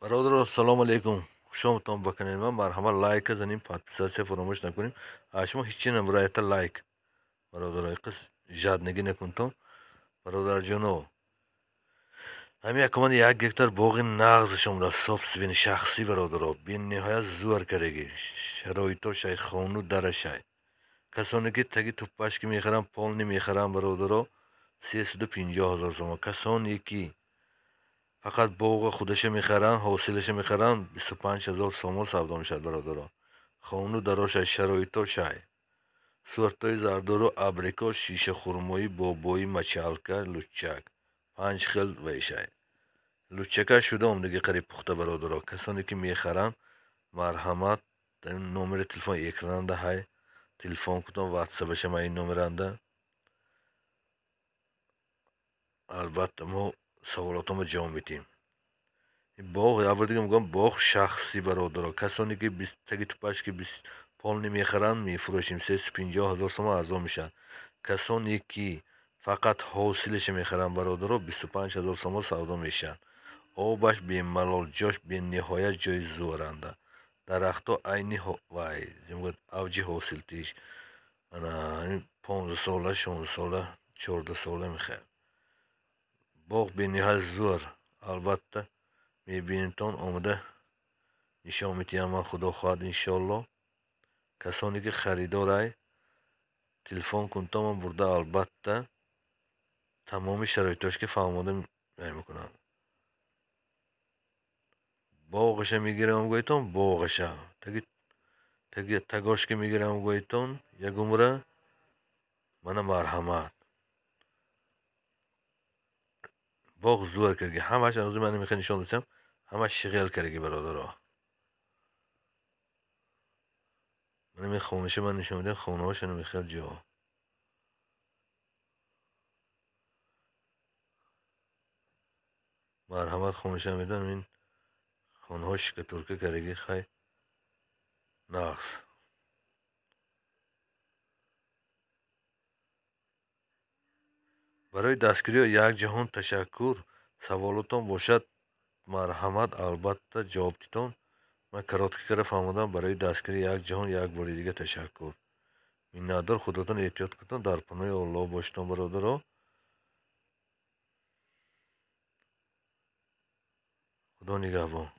برادر سلام علیکم. خوشامتان بکنید و مرحمت لایک زنیم پادپیساسی فراموش نکنیم. شما هیچی نمرایت لایک برادرای قس جادنگی نکنتم. برادر جانو همین اکمان یک گکتر باقی نغز شما در سبز شخصی برادر بین نهایت زور کرده شرایطو شای خونو در شای کسانی که تگی توپاش که میخرن پول نمیخرن برادر 350,000 سوم. کسانی که فقط باغ خودش میخرن حاصلش میخرن 25,000 سوم سودا میشد برادر. خونو دراش شرایطو شای سورتای زردارو ابریکا شیشه خرمایی بابایی مچالکا لوچک 5 خل ویشای لوچکا شده عمدگی قریب پخته برادر. کسانی که میخرن مرحمت در این نمره تلفن اکراننده های تلفن کتن واتساپش ما این نمرنده. البته ما سوالاتمو جواب میدیم. باغ اول دیگه میگم باغ شخصی برادر. کسانی که 20 تگی توپاش که 20 پول نمیخرن میفروشیم 350,000 سوم ارزان میشن. کسانی که فقط حاصلش میخرن برادر 25,000 سوم سودا میشن. آبش بی ملال جاش بی نهایت جای زورنده. درختو عینی وای زمگد اوجی حاصل تیش انا 15 ساله 16 ساله 14 ساله میخه. باغ بی نهایت زور. البته میبینیتون آمده نشان میتیم من خدا خواهد انشالله. کسانی که خریدارای تلفن کنتم من برده البته تمام شرایطاش که فهماده میکنم. باغش میگیرم گویتون باغش تگی تگاش که میگیرم گویتون یک عمره من مرحمت باغ زور کرگی همش از من نمیخواد نشان دستم همش شغل کرگی برادر. من می خونش من نشون میدم خونه هاش نمیخواد جا مرحمت خونش میدم این خونه هاش که ترکه کرگی خی نقص. برای دستگیری یک جهان تشکر. سوالاتون باشد مرحمت البته جواب دیتون من کراتکی کرده فهمودم. برای دستگیری یک جهان یک باری دیگه تشکر. میnnatdor خودتون احتیاط کنتون در پناه الله باشتون برادر. خدا نگهبان.